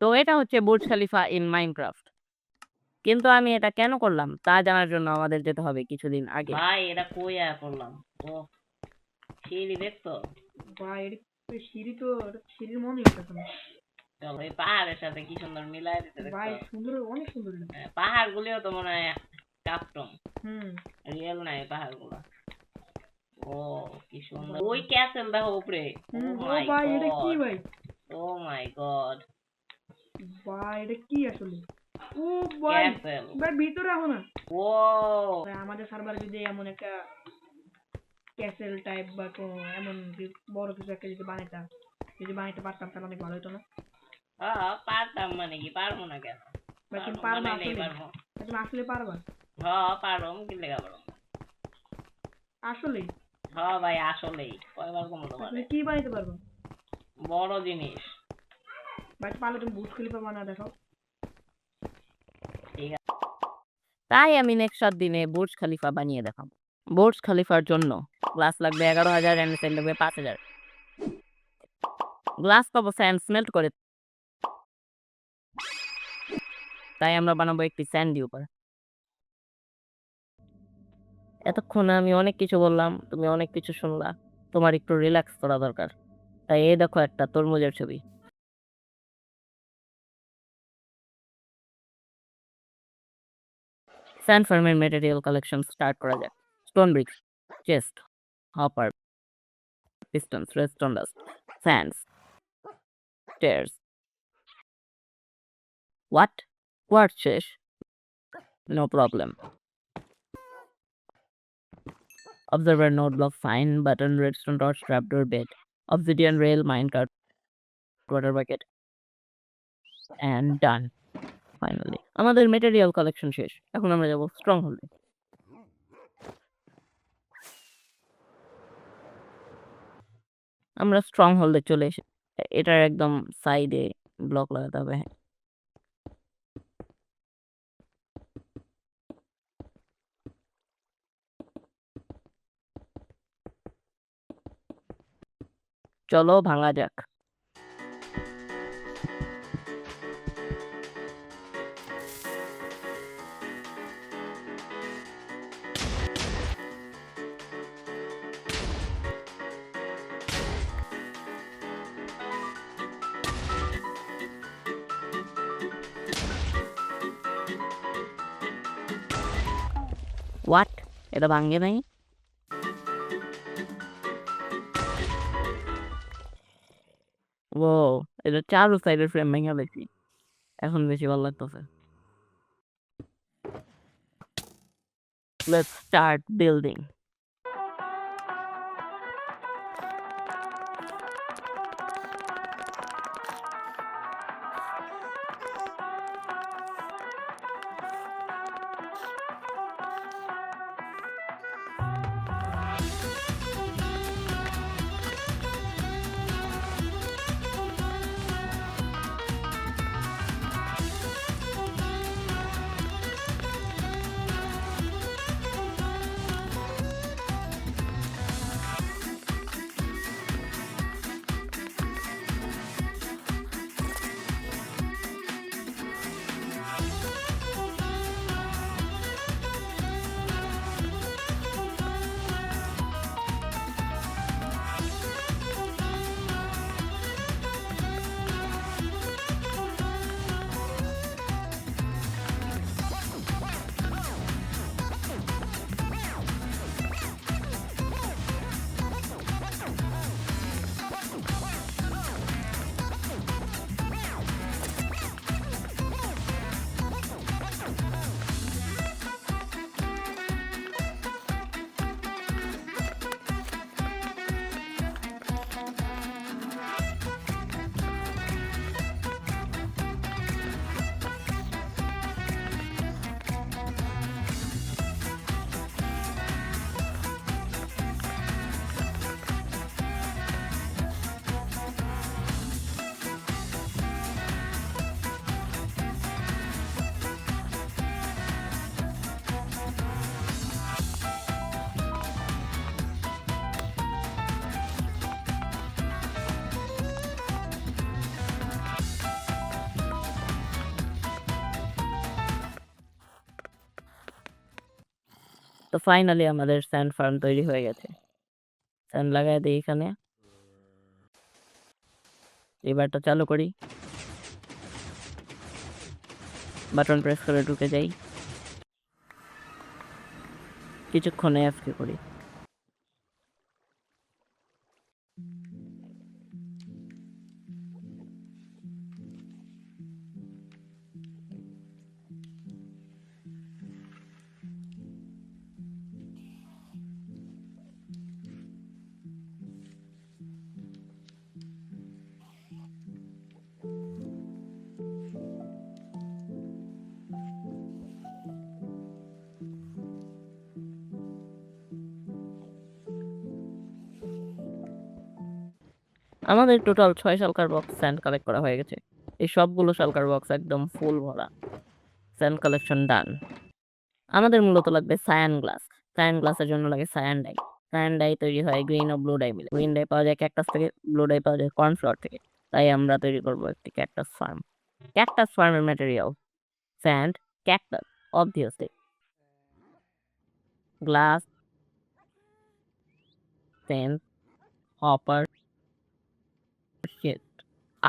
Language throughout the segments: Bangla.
তো এটা হচ্ছে বুর্জ খলিফা ইন মাইনক্রাফট। কিন্তু আমি এটা কেন করলাম তা জানার জন্য আমাদের যেতে হবে কিছুদিন আগে। ভাই এটা কই আয়া করলাম ও সিঁড়ি দেখতো ভাই সিঁড়ি তো সিঁড়ির মনে হইতেছে না চলো এই পাহাড়ের সাথে কি সুন্দর মিলাই দিতে ভাই, দেখছো সুন্দর, অনেক সুন্দর না? পাহাড় গুলিও তো মনে হয় কাস্টম হুম। রিয়েল নাই পাহাড় গুলা ও কি সুন্দর ওই ক্যাসেল দেখো উপরে ও ও মাই ভাই, এটা কি গড ভাই? ও মাই গড ভাই এটা কি আসলে? ও ভাই, ক্যাসেল ভাই ভিতরে আহো না। ও ভাই, আমাদের সার্ভারে যদি এমন একটা ক্যাসেল টাইপ বা কোনো এমন বড় কিছু একটা যদি বানাইতে পারতাম তাহলে অনেক ভালো হতো না? পারতাম মানে কি পারবো না কেন ভাই তুমি পারবো, পারবা বানাইলেই আসলে? পারবো ভাই, তুমি আসলে পারবা? পারবো কি লেগা পারবো আসলে ভাই আসলেই কয়বার কমো তোমার তুমি কি বানাইতে পারবা? বড় জিনিস ভাই পারলে তুমি বুর্জ খলিফা বানা দেখাও। ঠিক আছে তাই আমি নেক্সট 7 দিনে বুর্জ খলিফা বানিয়ে দেখাবো। বুর্জ খলিফার জন্য গ্লাস লাগবে 11,000, অ্যান্ডেসেন লাগবে 5,000। গ্লাস পাবো স্যান্ড স্মেল্ট করে, তাই আমরা বানাবো একটি স্যান্ডি উপর। এতক্ষণ আমি অনেক কিছু বললাম, তুমি অনেক কিছু শুনলা, তোমার একটু রিল্যাক্স করা দরকার। তাই এই দেখো একটা তরমুজের ছবি। স্যান্ড ফার্মের ম্যাটেরিয়াল কালেকশন স্টার্ট করা যাক। Stone bricks, chest, hopper, pistons, redstone dust, sands, stairs. What? Quartz শেষ? No problem. Observer node block, fine button, redstone torch, trapdoor bed, obsidian rail, minecart, water bucket, and done. Finally, আমাদের মেটেরিয়াল কালেকশন শেষ। এখন আমরা যাব স্ট্রং হোল্ডে। আমরা স্ট্রং হোল্ডে চলে এসে এটার একদম সাইডে ব্লক লাগাতে হবে। চলো ভাঙা যাক। হোয়াট? এটা ভাঙে নাই? ও, এটা চারু সাইডের ফ্রেম ভেঙে ফেলেছি। এখন বেশি ভালো লাগতেছে। Let's start building. তো ফাইনালি আমাদের স্যান্ড ফার্ম তৈরি হয়ে গেছে। স্যান্ড লাগাই দিই এখানে। রিভারটা চালু করি। বাটন প্রেস করে ঢুকে যাই। কিছুক্ষণ AFK করি। আমাদের টোটাল 6 শালকার বক্স স্যান্ড কালেক্ট করা হয়ে গেছে। এই সবগুলো শালকার বক্স একদম ফুল ভরা। স্যান্ড কালেকশন ডান। আমাদের মূলত লাগবে সায়ান গ্লাস। সায়ান গ্লাসের জন্য লাগে সায়ান ডাই। সায়ান ডাই তৈরি হয় গ্রিন ও ব্লু ডাই মিলে। গ্রিন ডাই পাওয়া যায় ক্যাকটাস থেকে, ব্লু ডাই পাওয়া যায় কর্নফ্লাওয়ার থেকে। তাই আমরা তৈরি করব একটি ক্যাকটাস ফার্ম। ক্যাকটাস ফার্মের material sand, cactus obviously, glass, fence, hopper, sheet,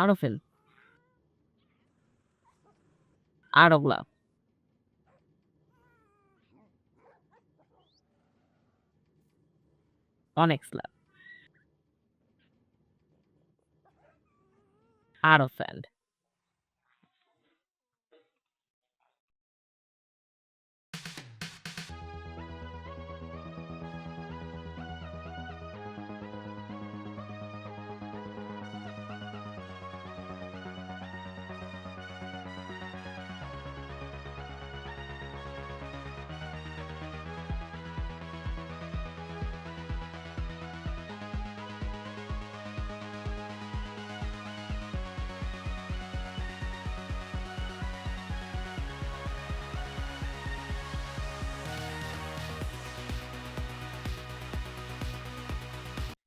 আরো ফেন্স, আরো গ্লাস, অনেক স্ল্যাব, আরো স্যান্ড।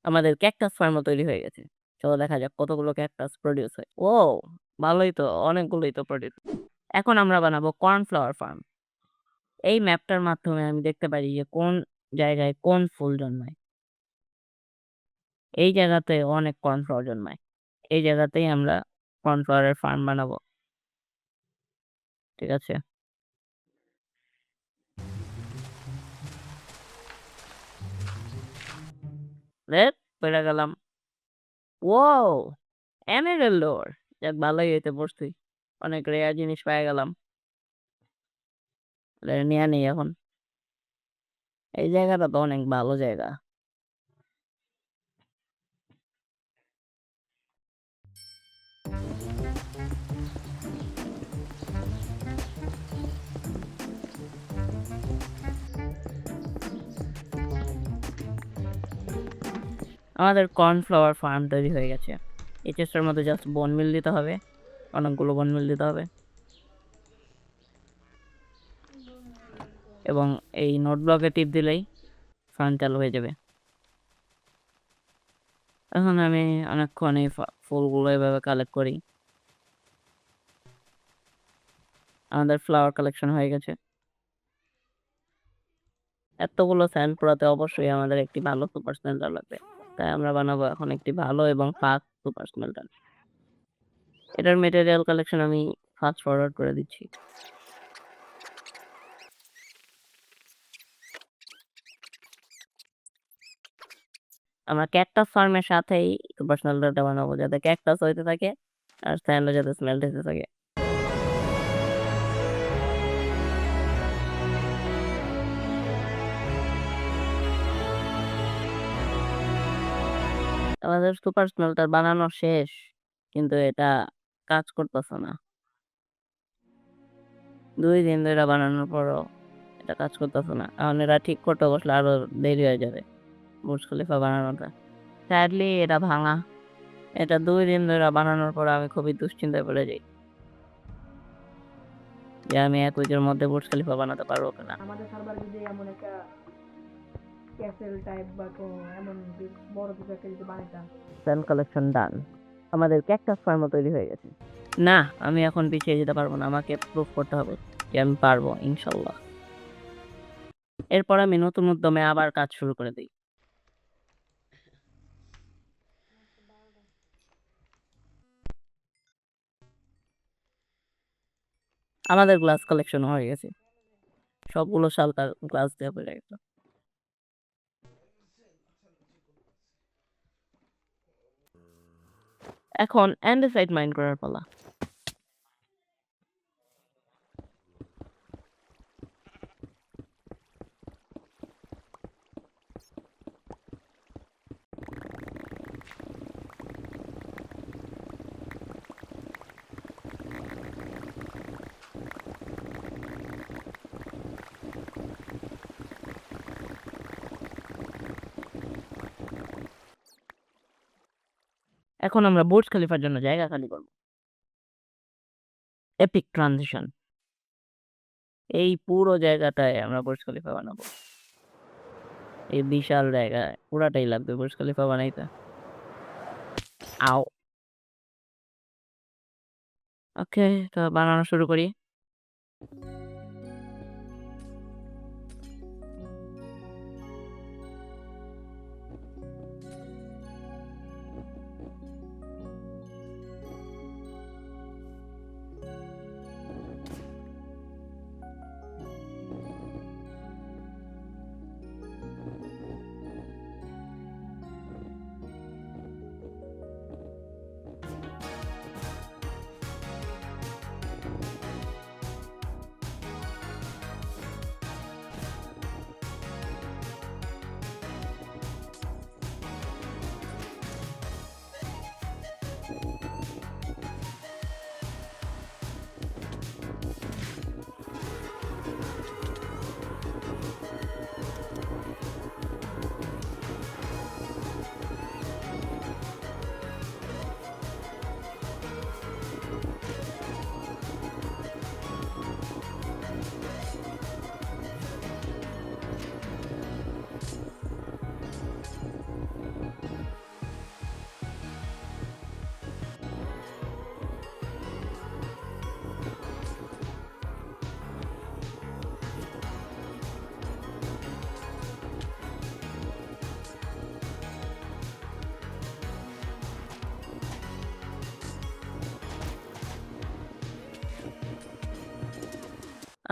আমাদের ক্যাকটাস ফার্মও তৈরি হয়ে গেছে। চলো দেখা যাক কতগুলো ক্যাকটাস প্রডিউস হয়। ও ভালোই তো, অনেকগুলোই তো প্রডিউস। এখন আমরা বানাবো কর্নফ্লাওয়ার ফার্ম। এই ম্যাপটার মাধ্যমে আমি দেখতে পারি যে কোন জায়গায় কোন ফুল জন্মায়। এই জায়গাতে অনেক কর্নফ্লাওয়ার জন্মায়। এই জায়গাতেই আমরা কর্নফ্লাওয়ারের ফার্ম বানাবো। ঠিক আছে, পড়ে গেলাম। ও এমেরাল্ড ওর, যাক ভালোই হইতে পড়ছি। অনেক রেয়ার জিনিস পেয়ে গেলাম। নিয়ে নেই এখন। এই জায়গাটা তো অনেক ভালো জায়গা। আমাদের কর্নফ্লাওয়ার ফার্ম তৈরি হয়ে গেছে। এই চেষ্টার মধ্যে জাস্ট বন মিল দিতে হবে, অনেকগুলো বন মিল দিতে হবে, এবং এই নোট ব্লকে টিপ দিলেই ফার্ম চালু হয়ে যাবে। এখন আমি অনেকক্ষণ এই ফুলগুলো এভাবে কালেক্ট করি। আমাদের ফ্লাওয়ার কালেকশন হয়ে গেছে। এতগুলো স্যান্ড পোড়াতে অবশ্যই আমাদের একটি ভালো সুপার স্মেল্টার লাগবে। তাই আমরা বানাবো এখন একটি ভালো এবং ফাস্ট সুপার স্মেল্টার। এটার মেটেরিয়াল কালেকশন আমি ফাস্ট ফরওয়ার্ড করে দিচ্ছি। আমরা ক্যাকটাস ফার্মের সাথেই সুপার স্মেল্টারটা বানাবো, যাতে ক্যাকটাস হইতে থাকে আর স্যান্ডও যাতে স্মেল্ট হতে থাকে। আমাদের সুপার স্মেল্টার বানানো শেষ, কিন্তু এটা কাজ করতেছে না। 2 দিন ধরে বানানোর পরও এটা কাজ করতেছে না। এখন এরা ঠিক করতে বসলে আরো দেরি হয়ে যাবে বুর্জ খলিফা বানানোটা। স্যাডলি এটা ভাঙা। এটা 2 দিন ধরে বানানোর পর আমি খুবই দুশ্চিন্তায় পড়ে যাই যে আমি 1 উইকের মধ্যে বুর্জ খলিফা বানাতে পারবো কিনা। আমাদের সার্ভার যদি এমন একটা ক্যাসেল টাইপ বা এমন বড় কিছু একটা যদি বানাইতাম। স্যান্ড কালেকশন ডান। আমাদের ক্যাকটাস ফার্মও তৈরি হয়ে গেছে। না, আমি এখন পিছিয়ে যেতে পারবো না। আমাকে প্রুভ করতে হবে যে আমি পারবো ইনশাল্লাহ। এরপর আমি নতুন উদ্যমে আবার কাজ শুরু করে দিই। আমাদের গ্লাস কালেকশন হয়ে গেছে। সবগুলো শালকার গ্লাস দিয়ে পড়ে গেছে। এখন অ্যান্ডেসাইট মাইন করার পালা। এখন আমরা বুর্জ খলিফার জন্য জায়গা খালি করব। Epic transition. এই পুরো জায়গাটায় আমরা বুর্জ খলিফা বানাবো। এই বিশাল জায়গায় পুরাটাই লাগবে বুর্জ খলিফা বানাইতে। আও ওকে, তো বানানো শুরু করি।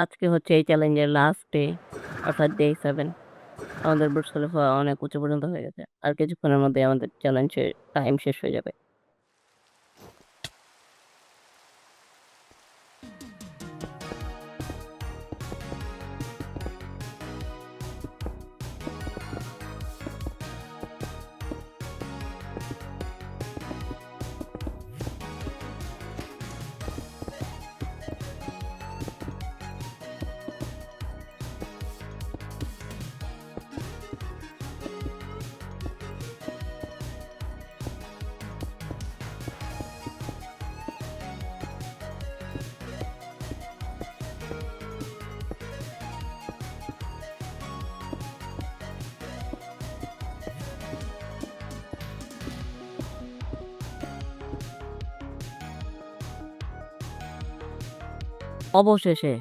আজকে হচ্ছে এই চ্যালেঞ্জের লাস্ট ডে, অর্থাৎ ডে 7। আমাদের বুর্জ খলিফা অনেক উঁচু পর্যন্ত হয়ে গেছে। আর কিছুক্ষণের মধ্যে আমাদের চ্যালেঞ্জের টাইম শেষ হয়ে যাবে। অবশেষে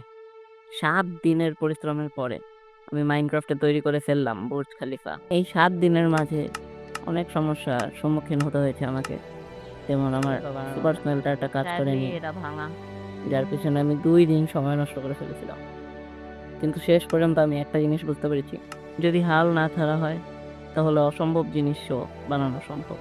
7 দিনের পরিশ্রমের পরে আমি মাইনক্রাফটে তৈরি করে ফেললাম বুর্জ খলিফা। এই 7 দিনের মাঝে অনেক সমস্যার সম্মুখীন হতে হয়েছে আমাকে। যেমন আমার সুপার স্মেল্টারটা কাজ করেনি, যার পিছনে আমি 2 দিন সময় নষ্ট করে ফেলেছিলাম। কিন্তু শেষ পর্যন্ত আমি একটা জিনিস বুঝতে পেরেছি, যদি হাল না ছাড়া হয় তাহলে অসম্ভব জিনিসও বানানো সম্ভব।